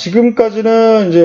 지금까지는 이제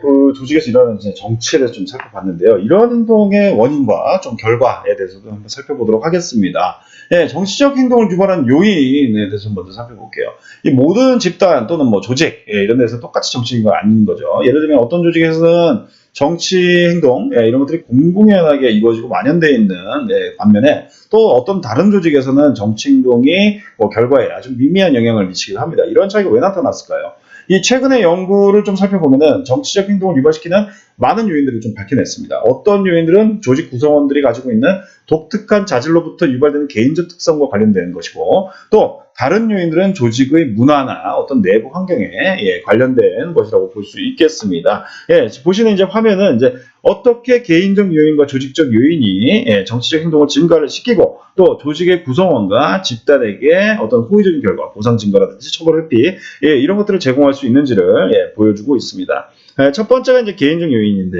그 조직에서 일어나는 이제 정치에 좀 살펴봤는데요. 이런 행동의 원인과 좀 결과에 대해서도 한번 살펴보도록 하겠습니다. 예, 정치적 행동을 유발한 요인에 대해서 먼저 살펴볼게요. 이 모든 집단 또는 뭐 조직, 예, 이런 데서 똑같이 정치인 건 아닌 거죠. 예를 들면 어떤 조직에서는 정치 행동, 예, 이런 것들이 공공연하게 이루어지고 만연되어 있는, 예, 반면에 또 어떤 다른 조직에서는 정치 행동이 뭐 결과에 아주 미미한 영향을 미치기도 합니다. 이런 차이가 왜 나타났을까요? 이 최근의 연구를 좀 살펴보면은 정치적 행동을 유발시키는 많은 요인들을 좀 밝혀냈습니다. 어떤 요인들은 조직 구성원들이 가지고 있는 독특한 자질로부터 유발되는 개인적 특성과 관련되는 것이고, 또 다른 요인들은 조직의 문화나 어떤 내부 환경에, 예, 관련된 것이라고 볼 수 있겠습니다. 예, 보시는 이제 화면은 이제 어떻게 개인적 요인과 조직적 요인이, 예, 정치적 행동을 증가를 시키고, 또 조직의 구성원과 집단에게 어떤 호의적인 결과, 보상 증가라든지 처벌 회피, 예, 이런 것들을 제공할 수 있는지를, 예, 보여주고 있습니다. 예, 첫 번째가 이제 개인적 요인인데,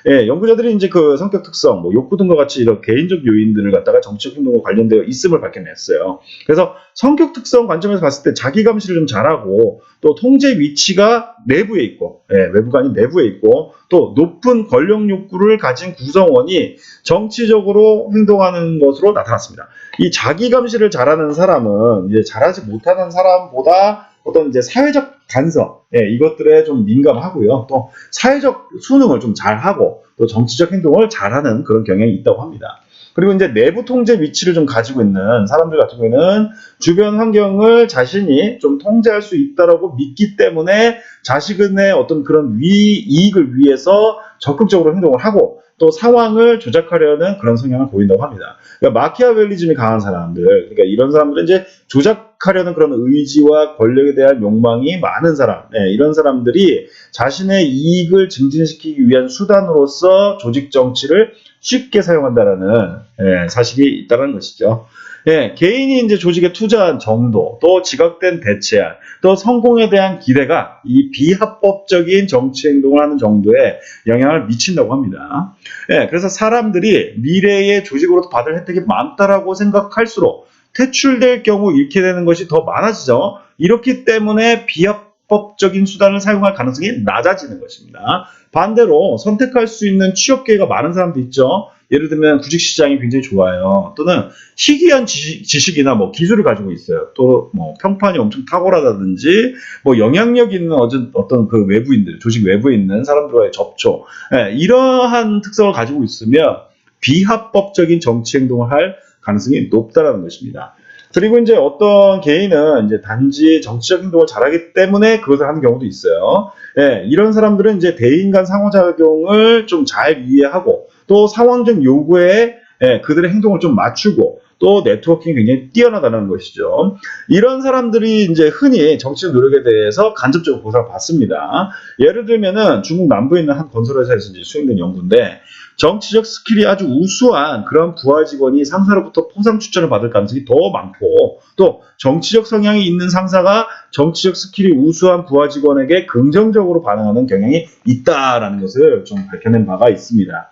예, 연구자들이 이제 그 성격 특성, 뭐 욕구 등과 같이 이런 개인적 요인들을 갖다가 정치적 행동과 관련되어 있음을 밝혀냈어요. 그래서 성격 특성 관점에서 봤을 때 자기 감시를 좀 잘하고, 또 통제 위치가 내부에 있고, 예, 외부가 아닌 내부에 있고, 또 높은 권력 욕구를 가진 구성원이 정치적으로 행동하는 것으로 나타났습니다. 이 자기 감시를 잘하는 사람은 이제 잘하지 못하는 사람보다 어떤 이제 사회적 간섭, 예, 이것들에 좀 민감하고요. 또 사회적 수능을 좀 잘하고, 또 정치적 행동을 잘하는 그런 경향이 있다고 합니다. 그리고 이제 내부 통제 위치를 좀 가지고 있는 사람들 같은 경우에는 주변 환경을 자신이 좀 통제할 수 있다라고 믿기 때문에 자신의 어떤 그런 이익을 위해서 적극적으로 행동을 하고, 또 상황을 조작하려는 그런 성향을 보인다고 합니다. 그러니까 마키아벨리즘이 강한 사람들, 그러니까 이런 사람들은 이제 조작하려는 그런 의지와 권력에 대한 욕망이 많은 사람, 네, 이런 사람들이 자신의 이익을 증진시키기 위한 수단으로서 조직 정치를 쉽게 사용한다라는, 예, 사실이 있다는 것이죠. 예, 개인이 이제 조직에 투자한 정도, 또 지각된 대체안, 또 성공에 대한 기대가 이 비합법적인 정치 행동을 하는 정도에 영향을 미친다고 합니다. 예, 그래서 사람들이 미래의 조직으로부터 받을 혜택이 많다라고 생각할수록 퇴출될 경우 잃게 되는 것이 더 많아지죠. 이렇기 때문에 비합법적인 수단을 사용할 가능성이 낮아지는 것입니다. 반대로 선택할 수 있는 취업 기회가 많은 사람도 있죠. 예를 들면 구직시장이 굉장히 좋아요. 또는 희귀한 지식이나 뭐 기술을 가지고 있어요. 또 뭐 평판이 엄청 탁월하다든지, 뭐 영향력 있는 어떤 그 외부인들, 조직 외부에 있는 사람들과의 접촉, 예, 이러한 특성을 가지고 있으면 비합법적인 정치 행동을 할 가능성이 높다라는 것입니다. 그리고 이제 어떤 개인은 이제 단지 정치적 행동을 잘하기 때문에 그것을 하는 경우도 있어요. 예, 이런 사람들은 이제 대인 간 상호작용을 좀 잘 이해하고, 또 상황적 요구에, 예, 그들의 행동을 좀 맞추고, 또 네트워킹이 굉장히 뛰어나다는 것이죠. 이런 사람들이 이제 흔히 정치적 노력에 대해서 간접적으로 보상을 받습니다. 예를 들면은 중국 남부에 있는 한 건설회사에서 이제 수행된 연구인데, 정치적 스킬이 아주 우수한 그런 부하 직원이 상사로부터 포상 추천을 받을 가능성이 더 많고, 또 정치적 성향이 있는 상사가 정치적 스킬이 우수한 부하 직원에게 긍정적으로 반응하는 경향이 있다라는 것을 좀 밝혀낸 바가 있습니다.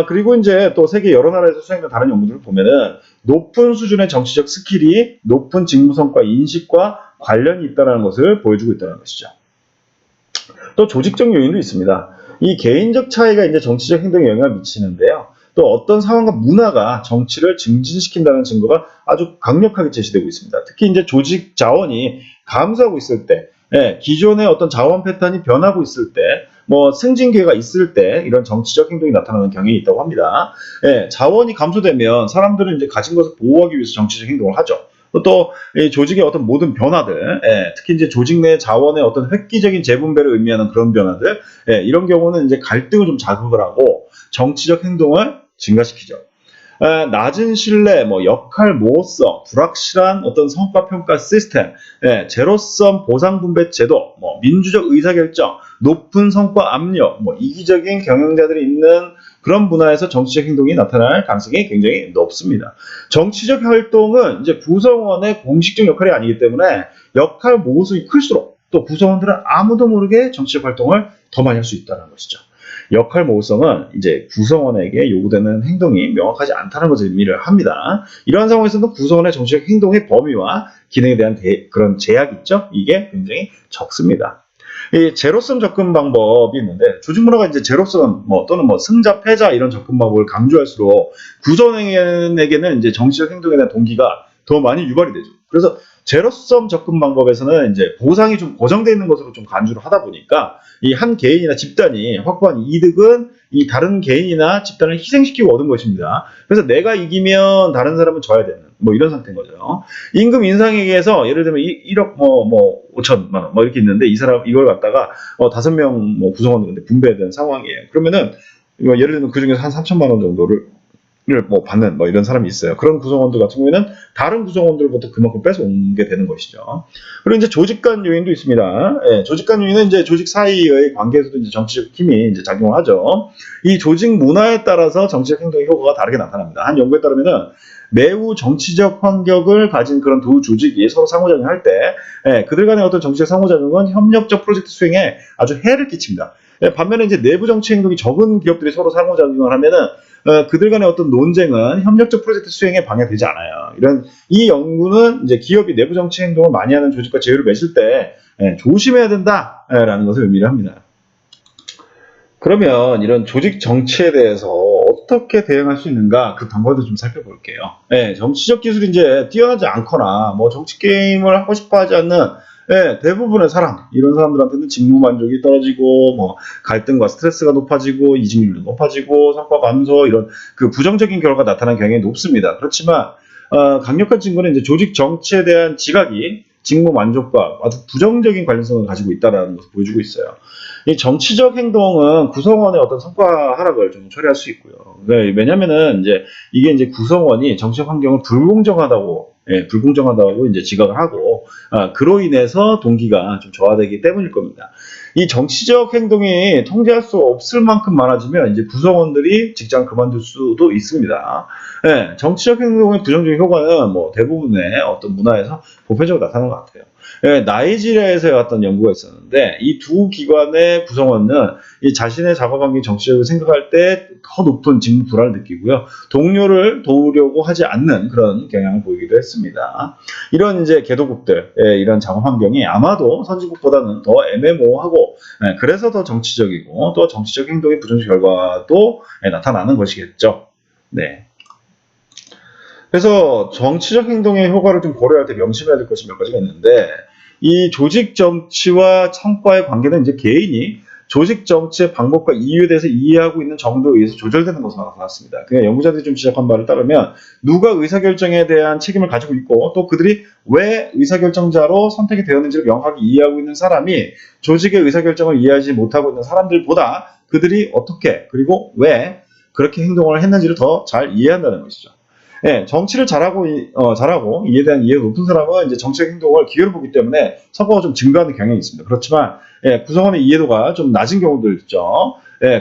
그리고 이제 또 세계 여러 나라에서 수행된 다른 연구들을 보면은 높은 수준의 정치적 스킬이 높은 직무 성과 인식과 관련이 있다는 것을 보여주고 있다는 것이죠. 또 조직적 요인도 있습니다. 이 개인적 차이가 이제 정치적 행동에 영향을 미치는데요. 또 어떤 상황과 문화가 정치를 증진시킨다는 증거가 아주 강력하게 제시되고 있습니다. 특히 이제 조직 자원이 감소하고 있을 때, 예, 기존의 어떤 자원 패턴이 변하고 있을 때, 뭐 승진 기회가 있을 때 이런 정치적 행동이 나타나는 경향이 있다고 합니다. 예, 자원이 감소되면 사람들은 이제 가진 것을 보호하기 위해서 정치적 행동을 하죠. 또 이 조직의 어떤 모든 변화들, 예, 특히 이제 조직 내 자원의 어떤 획기적인 재분배를 의미하는 그런 변화들, 예, 이런 경우는 이제 갈등을 좀 자극을 하고 정치적 행동을 증가시키죠. 낮은 신뢰, 뭐 역할 모호성, 불확실한 어떤 성과 평가 시스템, 예, 제로섬 보상 분배 제도, 뭐 민주적 의사결정, 높은 성과 압력, 뭐 이기적인 경영자들이 있는 그런 문화에서 정치적 행동이 나타날 가능성이 굉장히 높습니다. 정치적 활동은 이제 구성원의 공식적 역할이 아니기 때문에 역할 모호성이 클수록 또 구성원들은 아무도 모르게 정치적 활동을 더 많이 할 수 있다는 것이죠. 역할 모호성은 이제 구성원에게 요구되는 행동이 명확하지 않다는 것을 의미를 합니다. 이러한 상황에서는 구성원의 정치적 행동의 범위와 기능에 대한 그런 제약이 있죠. 이게 굉장히 적습니다. 이 제로섬 접근 방법이 있는데 조직 문화가 이제 제로섬 또는 승자 패자 이런 접근 방법을 강조할수록 구성원에게는 이제 정치적 행동에 대한 동기가 더 많이 유발이 되죠. 그래서 제로섬 접근 방법에서는 이제 보상이 좀 고정되어 있는 것으로 좀 간주를 하다 보니까 이 한 개인이나 집단이 확보한 이득은 이 다른 개인이나 집단을 희생시키고 얻은 것입니다. 그래서 내가 이기면 다른 사람은 져야 되는 이런 상태인 거죠. 임금 인상에 의해서 예를 들면 1억 5천만 원 이렇게 있는데 이 사람 이걸 갖다가 5명 구성원들한테 분배된 상황이에요. 그러면은 예를 들면 그 중에서 한 3천만 원 정도를 받는 이런 사람이 있어요. 그런 구성원들 같은 경우에는 다른 구성원들부터 그만큼 뺏어오게 되는 것이죠. 그리고 이제 조직 간 요인도 있습니다. 예, 조직 간 요인은 이제 조직 사이의 관계에서도 이제 정치적 힘이 이제 작용을 하죠. 이 조직 문화에 따라서 정치적 행동의 효과가 다르게 나타납니다. 한 연구에 따르면은 매우 정치적 환경을 가진 그런 두 조직이 서로 상호작용할 때 그들 간의 어떤 정치적 상호작용은 협력적 프로젝트 수행에 아주 해를 끼칩니다. 반면에 이제 내부 정치 행동이 적은 기업들이 서로 상호작용을 하면은 그들 간의 어떤 논쟁은 협력적 프로젝트 수행에 방해되지 않아요. 이 연구는 이제 기업이 내부 정치 행동을 많이 하는 조직과 제휴를 맺을 때 조심해야 된다라는 것을 의미를 합니다. 그러면 이런 조직 정치에 대해서 어떻게 대응할 수 있는가 그 방법도 좀 살펴볼게요. 정치적 기술이 이제 뛰어나지 않거나 정치 게임을 하고 싶어 하지 않는 대부분의 사람, 이런 사람들한테는 직무 만족이 떨어지고, 갈등과 스트레스가 높아지고, 이직률도 높아지고, 성과 감소, 이런 그 부정적인 결과가 나타나는 경향이 높습니다. 그렇지만, 강력한 증거는 이제 조직 정치에 대한 지각이 직무 만족과 아주 부정적인 관련성을 가지고 있다는 것을 보여주고 있어요. 이 정치적 행동은 구성원의 어떤 성과 하락을 좀 처리할 수 있고요. 왜냐면은 이게 이제 구성원이 정치적 환경을 불공정하다고 이제 지각을 하고, 그로 인해서 동기가 좀 저하되기 때문일 겁니다. 이 정치적 행동이 통제할 수 없을 만큼 많아지면 이제 구성원들이 직장 그만둘 수도 있습니다. 정치적 행동의 부정적인 효과는 대부분의 어떤 문화에서 보편적으로 나타나는 것 같아요. 나이지리아에서 어떤 연구가 있었는데 이 두 기관의 구성원은 이 자신의 작업환경 정치적으로 생각할 때 더 높은 직무 불안을 느끼고요. 동료를 도우려고 하지 않는 그런 경향을 보이기도 했습니다. 이런 이제 개도국들, 이런 작업 환경이 아마도 선진국보다는 더 애매모호하고, 그래서 더 정치적이고 또 정치적 행동의 부정적 결과도 나타나는 것이겠죠. 네. 그래서 정치적 행동의 효과를 좀 고려할 때 명심해야 될 것이 몇 가지가 있는데, 이 조직 정치와 성과의 관계는 이제 개인이 조직 정치의 방법과 이유에 대해서 이해하고 있는 정도에 의해서 조절되는 것으로 나타났습니다. 그냥 연구자들이 좀 지적한 바를 따르면 누가 의사결정에 대한 책임을 가지고 있고 또 그들이 왜 의사결정자로 선택이 되었는지를 명확하게 이해하고 있는 사람이 조직의 의사결정을 이해하지 못하고 있는 사람들보다 그들이 어떻게 그리고 왜 그렇게 행동을 했는지를 더 잘 이해한다는 것이죠. 정치를 잘하고 이에 대한 이해가 높은 사람은 이제 정치적 행동을 기회로 보기 때문에 성과가 좀 증가하는 경향이 있습니다. 그렇지만 구성원의 이해도가 좀 낮은 경우도 있죠.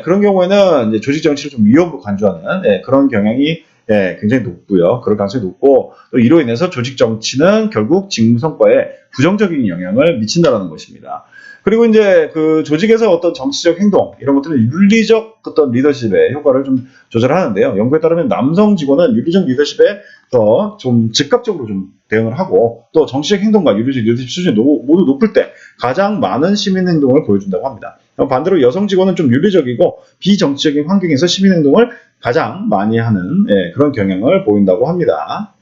그런 경우에는 이제 조직 정치를 좀 위협으로 간주하는 그런 경향이 굉장히 높고요. 그럴 가능성이 높고 또 이로 인해서 조직 정치는 결국 직무 성과에 부정적인 영향을 미친다는 것입니다. 그리고 이제 그 조직에서 어떤 정치적 행동 이런 것들은 윤리적 어떤 리더십의 효과를 좀 조절하는데요. 연구에 따르면 남성 직원은 윤리적 리더십에 더 좀 즉각적으로 좀 대응을 하고 또 정치적 행동과 윤리적 리더십 수준이 모두 높을 때 가장 많은 시민 행동을 보여준다고 합니다. 반대로 여성 직원은 좀 윤리적이고 비정치적인 환경에서 시민 행동을 가장 많이 하는 그런 경향을 보인다고 합니다.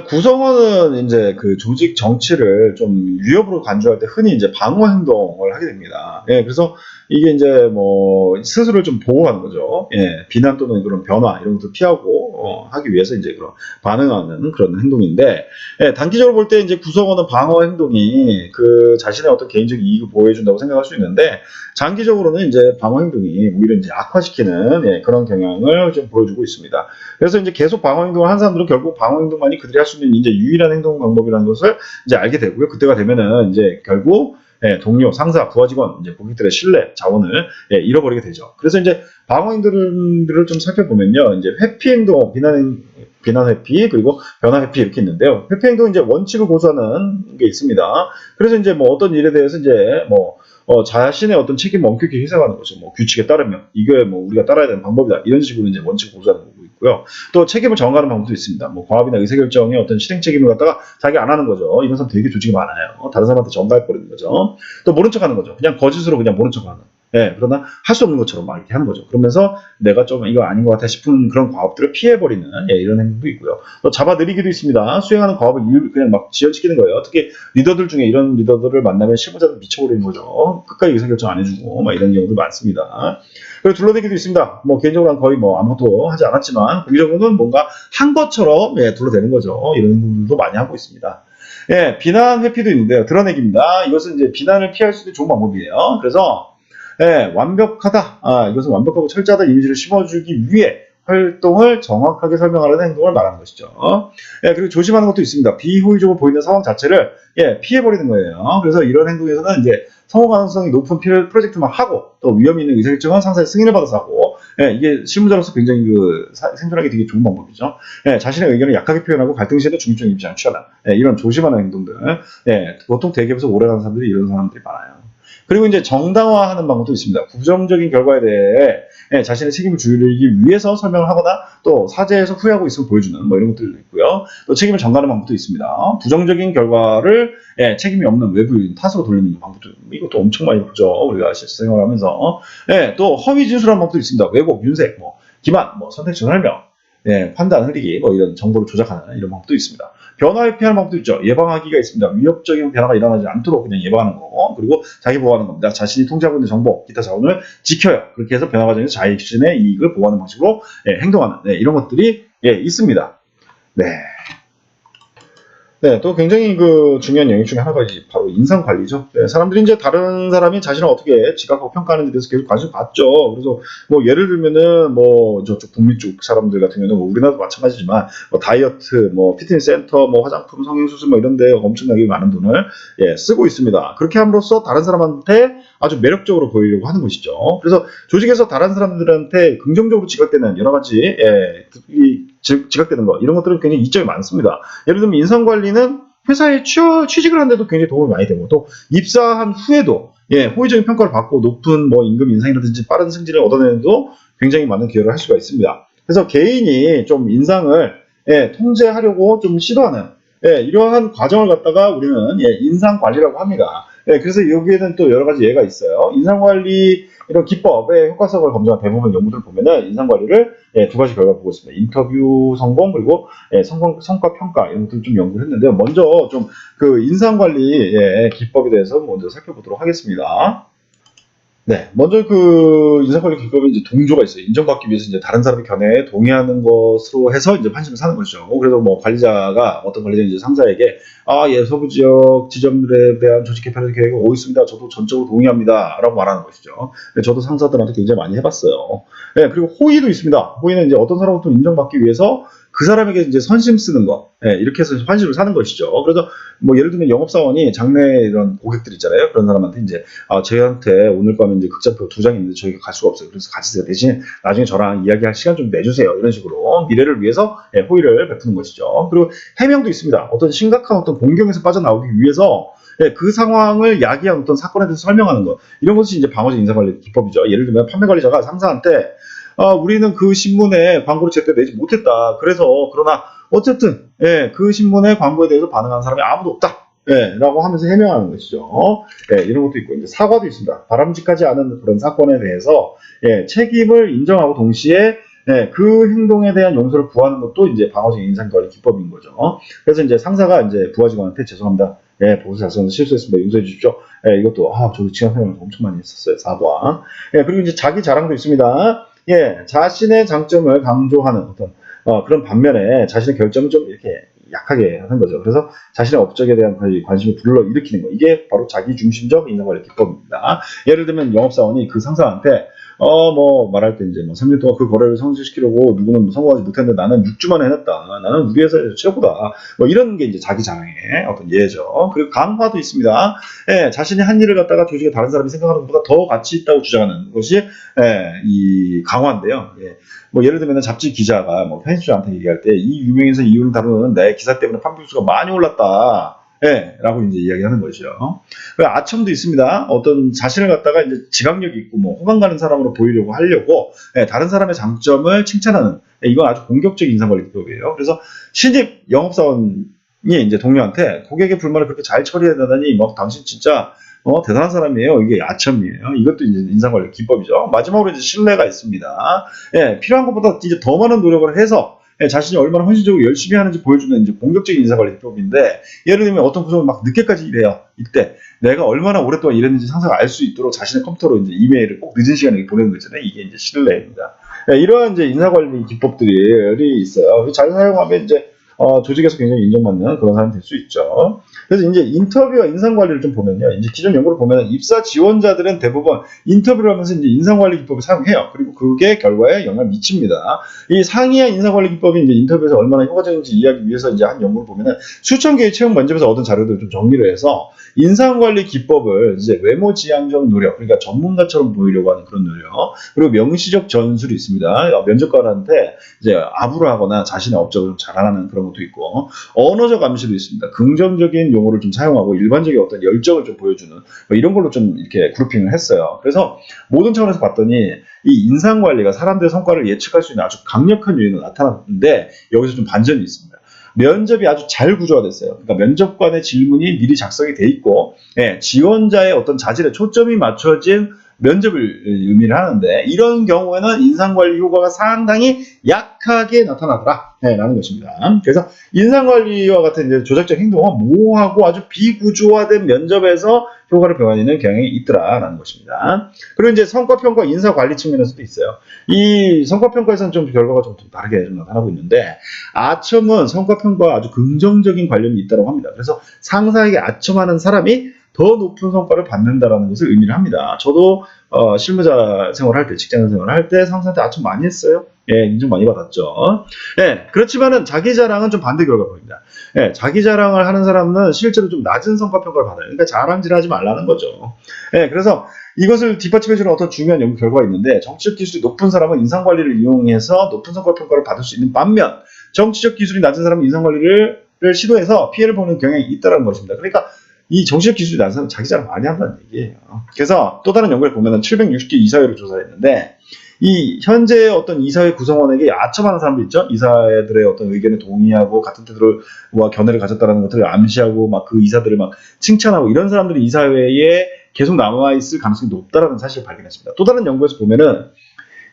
구성원은 이제 그 조직 정치를 좀 위협으로 간주할 때 흔히 이제 방어 행동을 하게 됩니다. 그래서 이게 이제 스스로를 좀 보호하는 거죠. 비난 또는 그런 변화 이런 것도 피하고 하기 위해서 이제 그런 반응하는 그런 행동인데, 단기적으로 볼 때 이제 구성원은 방어 행동이 그 자신의 어떤 개인적 이익을 보호해준다고 생각할 수 있는데, 장기적으로는 이제 방어 행동이 오히려 이제 악화시키는 그런 경향을 좀 보여주고 있습니다. 그래서 이제 계속 방어 행동을 한 사람들은 결국 방어 행동만이 그들이 할 수 있는 이제 유일한 행동 방법이라는 것을 이제 알게 되고요. 그때가 되면은 이제 결국 동료, 상사, 부하 직원, 이제 고객들의 신뢰, 자원을 잃어버리게 되죠. 그래서 이제 방어 행동들을 좀 살펴보면요, 이제 회피 행동, 비난 비난 회피, 그리고 변화 회피 이렇게 있는데요. 회피 행동 이제 원칙을 고수하는 게 있습니다. 그래서 이제 뭐 어떤 일에 대해서 이제 뭐 자신의 어떤 책임을 엄격히 해석하는 거죠. 뭐 규칙에 따르면 이게 뭐 우리가 따라야 되는 방법이다. 이런 식으로 이제 원칙을 고수하는 거고 있고요. 또 책임을 정하는 방법도 있습니다. 뭐 과업이나 의사결정의 어떤 실행 책임을 갖다가 자기 안 하는 거죠. 이런 사람 되게 조직이 많아요. 다른 사람한테 전가해 버리는 거죠. 또 모른 척하는 거죠. 그냥 거짓으로 그냥 모른 척하는. 예, 그러나 할 수 없는 것처럼 막 이렇게 하는 거죠. 그러면서 내가 좀 이거 아닌 것 같아 싶은 그런 과업들을 피해버리는 이런 행동도 있고요. 또 잡아들이기도 있습니다. 수행하는 과업을 그냥 막 지연시키는 거예요. 특히 리더들 중에 이런 리더들을 만나면 실무자들 미쳐버리는 거죠. 끝까지 의사결정 안 해주고 막 이런 경우도 많습니다. 그리고 둘러대기도 있습니다. 뭐 개인적으로는 거의 뭐 아무것도 하지 않았지만 공개적으로는 뭔가 한 것처럼 둘러대는 거죠. 이런 행동들도 많이 하고 있습니다. 예, 비난 회피도 있는데요. 드러내기입니다. 이것은 이제 비난을 피할 수 있는 좋은 방법이에요. 그래서 완벽하다. 이것은 완벽하고 철저하다 이미지를 심어주기 위해 활동을 정확하게 설명하려는 행동을 말하는 것이죠. 그리고 조심하는 것도 있습니다. 비효율적으로 보이는 상황 자체를 피해버리는 거예요. 그래서 이런 행동에서는 이제 성공 가능성이 높은 프로젝트만 하고 또 위험 있는 의사결정은 상사의 승인을 받아서 하고 이게 실무자로서 굉장히 생존하기 되게 좋은 방법이죠. 자신의 의견을 약하게 표현하고 갈등 시에도 중립적인 입장을 취하는 이런 조심하는 행동들. 보통 대기업에서 오래가는 사람들이 이런 사람들이 많아요. 그리고 이제 정당화하는 방법도 있습니다. 부정적인 결과에 대해 자신의 책임을 줄이기 위해서 설명을 하거나 또 사죄해서 후회하고 있음을 보여주는 뭐 이런 것들도 있고요. 또 책임을 전가하는 방법도 있습니다. 부정적인 결과를 책임이 없는 외부인 탓으로 돌리는 방법도 이것도 엄청 많이 보죠. 우리가 실생활을 하면서 또 허위 진술하는 방법도 있습니다. 왜곡, 윤색, 뭐 기만, 뭐 선택적 설명, 판단 흐리기, 뭐 이런 정보를 조작하는 이런 방법도 있습니다. 변화 회피하는 방법도 있죠. 예방하기가 있습니다. 위협적인 변화가 일어나지 않도록 그냥 예방하는 거. 그리고 자기 보호하는 겁니다. 자신이 통제하고 있는 정보, 기타 자원을 지켜요. 그렇게 해서 변화 과정에서 자신의 이익을 보호하는 방식으로 행동하는 이런 것들이 있습니다. 네. 또 굉장히 중요한 영역 중에 하나가 바로 인상 관리죠. 사람들이 이제 다른 사람이 자신을 어떻게 지각하고 평가하는데 대해서 계속 관심 갖죠. 그래서 뭐 예를 들면은 뭐 저쪽 북미 쪽 사람들 같은 경우는 뭐 우리나라도 마찬가지지만 뭐 다이어트, 뭐 피트니스 센터, 뭐 화장품, 성형수술 뭐 이런데 엄청나게 많은 돈을 쓰고 있습니다. 그렇게 함으로써 다른 사람한테 아주 매력적으로 보이려고 하는 것이죠. 그래서 조직에서 다른 사람들한테 긍정적으로 지각되는 여러 가지 지각되는 거 이런 것들은 굉장히 이점이 많습니다. 예를 들면 인상관리는 회사에 취직을 하는데도 굉장히 도움이 많이 되고 또 입사한 후에도 호의적인 평가를 받고 높은 뭐 임금 인상이라든지 빠른 승진을 얻어내는데도 굉장히 많은 기여를 할 수가 있습니다. 그래서 개인이 좀 인상을 통제하려고 좀 시도하는 이러한 과정을 갖다가 우리는 인상관리라고 합니다. 그래서 여기에는 또 여러 가지 예가 있어요. 인상관리 이런 기법의 효과성을 검증한 대부분 연구들을 보면은 인상관리를 두 가지 결과 보고 있습니다. 인터뷰 성공 그리고 성과 평가 이런 것들 좀 연구를 했는데요. 먼저 좀 인상관리 기법에 대해서 먼저 살펴보도록 하겠습니다. 먼저 인상관리 기법에 이제 동조가 있어요. 인정받기 위해서 이제 다른 사람의 견해에 동의하는 것으로 해서 이제 판심을 사는 거죠. 그래서 뭐 어떤 관리자가 이제 상사에게, 서부 지역 지점들에 대한 조직 개편 계획이 오고 있습니다. 저도 전적으로 동의합니다. 라고 말하는 것이죠. 저도 상사들한테 굉장히 많이 해봤어요. 그리고 호의도 있습니다. 호의는 이제 어떤 사람부터 인정받기 위해서 그 사람에게 이제 선심 쓰는 거, 이렇게 해서 환심을 사는 것이죠. 그래서 뭐 예를 들면 영업사원이 장래 이런 고객들 있잖아요. 그런 사람한테 이제 저희한테 오늘 밤에 이제 극장표 2장이 있는데 저희가 갈 수가 없어요. 그래서 가지세요. 대신 나중에 저랑 이야기할 시간 좀 내주세요. 이런 식으로 미래를 위해서 호의를 베푸는 것이죠. 그리고 해명도 있습니다. 어떤 심각한 어떤 공경에서 빠져나오기 위해서 그 상황을 야기한 어떤 사건에 대해서 설명하는 것, 이런 것이 이제 방어적 인사관리 기법이죠. 예를 들면 판매 관리자가 상사한테 우리는 그 신문에 광고를 제때 내지 못했다. 그러나 어쨌든 그 신문의 광고에 대해서 반응하는 사람이 아무도 없다. 라고 하면서 해명하는 것이죠. 이런 것도 있고 이제 사과도 있습니다. 바람직하지 않은 그런 사건에 대해서 책임을 인정하고 동시에 그 행동에 대한 용서를 구하는 것도 이제 방어적 인상관리 기법인 거죠. 그래서 이제 상사가 이제 부하 직원한테 죄송합니다. 보고서 작성해서 실수했습니다. 용서해 주십시오. 이것도 저도 지난 생활에서 엄청 많이 했었어요. 사과. 그리고 이제 자기 자랑도 있습니다. 자신의 장점을 강조하는 어떤 그런 반면에 자신의 결점은 좀 이렇게 약하게 하는 거죠. 그래서 자신의 업적에 대한 관심을 불러일으키는 거. 이게 바로 자기 중심적 인사관리 기법입니다. 예를 들면 영업사원이 그 상사한테 뭐 말할 때 이제 뭐 3년 동안 그 거래를 성취시키려고 누구는 성공하지 못했는데 나는 6주 만에 해냈다. 나는 우리 회사에서 최고다. 뭐 이런 게 이제 자기 자랑의 어떤 예죠. 그리고 강화도 있습니다. 예, 자신이 한 일을 갖다가 조직에 다른 사람이 생각하는 것보다 더 가치 있다고 주장하는 것이 이 강화인데요. 예. 뭐 예를 들면 잡지 기자가 뭐 편집자한테 얘기할 때 이 유명인사 이유를 다루는 내 기사 때문에 판별수가 많이 올랐다. 예, 라고 이제 이야기하는 거죠. 아첨도 있습니다. 어떤 자신을 갖다가 이제 지각력이 있고 뭐 호감 가는 사람으로 보이려고 하려고 다른 사람의 장점을 칭찬하는 이건 아주 공격적인 인상관리 기법이에요. 그래서 신입 영업사원이 이제 동료한테 고객의 불만을 그렇게 잘 처리해내다니 뭐 당신 진짜 대단한 사람이에요. 이게 아첨이에요. 이것도 이제 인상관리 기법이죠. 마지막으로 이제 신뢰가 있습니다. 예, 필요한 것보다 이제 더 많은 노력을 해서 자신이 얼마나 헌신적으로 열심히 하는지 보여주는 이제 공격적인 인사관리 기법인데, 예를 들면 어떤 구성을 막 늦게까지 일해요. 이때 내가 얼마나 오랫동안 일했는지 상사가 알 수 있도록 자신의 컴퓨터로 이제 이메일을 꼭 늦은 시간에 보내는 거잖아요. 이게 이제 신뢰입니다. 이러한 이제 인사관리 기법들이 있어요. 잘 사용하면 이제 조직에서 굉장히 인정받는 그런 사람이 될 수 있죠. 그래서 이제 인터뷰와 인상관리를 좀 보면요. 이제 기존 연구를 보면 입사 지원자들은 대부분 인터뷰를 하면서 이제 인상관리 기법을 사용해요. 그리고 그게 결과에 영향을 미칩니다. 이 상이한 인상관리 기법이 이제 인터뷰에서 얼마나 효과적인지 이해하기 위해서 이제 한 연구를 보면은 수천 개의 채용 면접에서 얻은 자료들을 좀 정리를 해서 인상관리 기법을 이제 외모 지향적 노력, 그러니까 전문가처럼 보이려고 하는 그런 노력, 그리고 명시적 전술이 있습니다. 면접관한테 이제 아부를 하거나 자신의 업적을 좀 자랑하는 그런 것도 있고, 언어적 암시도 있습니다. 긍정적인 용어를 좀 사용하고 일반적인 어떤 열정을 좀 보여주는 뭐 이런 걸로 좀 이렇게 그룹핑을 했어요. 그래서 모든 차원에서 봤더니 이 인상관리가 사람들의 성과를 예측할 수 있는 아주 강력한 요인으로 나타났는데, 여기서 좀 반전이 있습니다. 면접이 아주 잘 구조화됐어요. 그러니까 면접관의 질문이 미리 작성이 돼 있고, 지원자의 어떤 자질에 초점이 맞춰진 면접을 의미를 하는데, 이런 경우에는 인상관리 효과가 상당히 약하게 나타나더라 라는 것입니다. 그래서 인상관리와 같은 이제 조작적 행동은 모호하고 아주 비구조화된 면접에서 효과를 병하는 경향이 있더라라는 것입니다. 그리고 이제 성과평가 인사관리 측면에서도 있어요. 이 성과평가에서는 좀 결과가 좀 다르게 좀 나타나고 있는데, 아첨은 성과평가와 아주 긍정적인 관련이 있다고 합니다. 그래서 상사에게 아첨하는 사람이 더 높은 성과를 받는다라는 것을 의미를 합니다. 저도 실무자 생활할 때, 직장 생활할 때 상사한테 아첨 많이 했어요. 예, 인정 많이 받았죠. 예, 그렇지만은 자기 자랑은 좀 반대 결과 보입니다. 예, 자기 자랑을 하는 사람은 실제로 좀 낮은 성과 평가를 받아요. 그러니까 자랑질하지 말라는 거죠. 예, 그래서 이것을 뒷받침해주는 어떤 중요한 연구 결과가 있는데, 정치적 기술이 높은 사람은 인상관리를 이용해서 높은 성과 평가를 받을 수 있는 반면, 정치적 기술이 낮은 사람은 인상관리를 시도해서 피해를 보는 경향이 있다는 것입니다. 그러니까 이 정치적 기술이 낮은 사람은 자기 자랑 많이 한다는 얘기예요. 그래서 또 다른 연구를 보면 760개 이사회를 조사했는데, 이 현재 어떤 이사회 구성원에게 아첨하는 사람들 있죠? 이사들의 어떤 의견에 동의하고 같은 뜻으로 견해를 가졌다는 것들을 암시하고 막 그 이사들을 막 칭찬하고 이런 사람들이 이사회에 계속 남아있을 가능성이 높다라는 사실을 발견했습니다. 또 다른 연구에서 보면은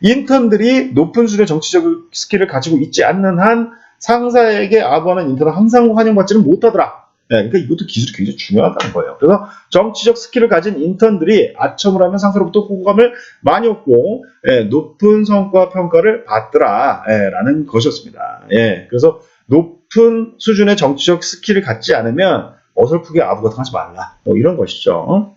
인턴들이 높은 수준의 정치적 스킬을 가지고 있지 않는 한 상사에게 아부하는 인턴은 항상 환영받지는 못하더라. 그러니까 이것도 기술이 굉장히 중요하다는 거예요. 그래서 정치적 스킬을 가진 인턴들이 아첨을 하면 상사로부터 호감을 많이 얻고 높은 성과 평가를 받더라 라는 것이었습니다. 그래서 높은 수준의 정치적 스킬을 갖지 않으면 어설프게 아부 같은 거 하지 말라. 뭐 이런 것이죠.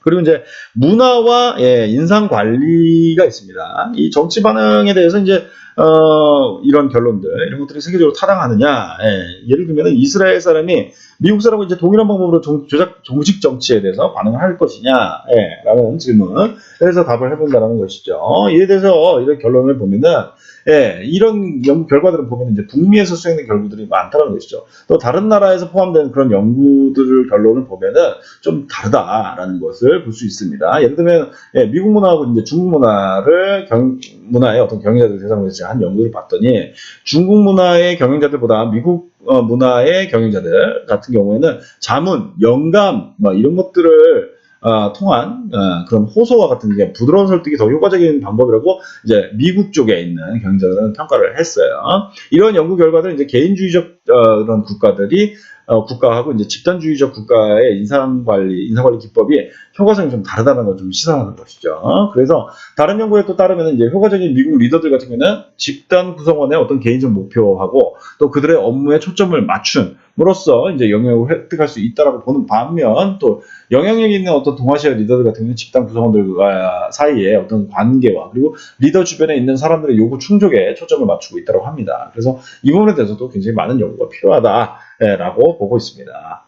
그리고 이제 문화와 인상 관리가 있습니다. 이 정치 반응에 대해서 이제 이런 결론들, 이런 것들이 세계적으로 타당하느냐. 예를 들면 이스라엘 사람이 미국 사람과 이제 동일한 방법으로 조직 정치에 대해서 반응을 할 것이냐, 라는 질문. 그래서 답을 해본다는 것이죠. 이에 대해서 이런 결론을 보면은, 이런 연구 결과들을 보면 이제 북미에서 수행된 결과들이 많다는 것이죠. 또 다른 나라에서 포함된 그런 연구들을 결론을 보면은 좀 다르다라는 것을 볼 수 있습니다. 예를 들면, 미국 문화하고 이제 중국 문화의 어떤 경영자들 대상으로 해서 한 연구를 봤더니, 중국 문화의 경영자들보다 미국 문화의 경영자들 같은 경우에는 자문, 영감, 이런 것들을 통한 그런 호소와 같은 게 부드러운 설득이 더 효과적인 방법이라고 이제 미국 쪽에 있는 경영자들은 평가를 했어요. 이런 연구 결과들은 이제 개인주의적 그런 국가들이 국가하고 이제 집단주의적 국가의 인사관리 기법이 효과성이 좀 다르다는 걸 좀 시사하는 것이죠. 그래서 다른 연구에 또 따르면 이제 효과적인 미국 리더들 같은 경우는 집단 구성원의 어떤 개인적 목표하고 또 그들의 업무에 초점을 맞춤으로써 이제 영향을 획득할 수 있다라고 보는 반면 또 영향력 있는 어떤 동아시아 리더들 같은 경우는 집단 구성원들과 사이에 어떤 관계와 그리고 리더 주변에 있는 사람들의 요구 충족에 초점을 맞추고 있다고 합니다. 그래서 이 부분에 대해서도 굉장히 많은 연구가 필요하다라고 보고 있습니다.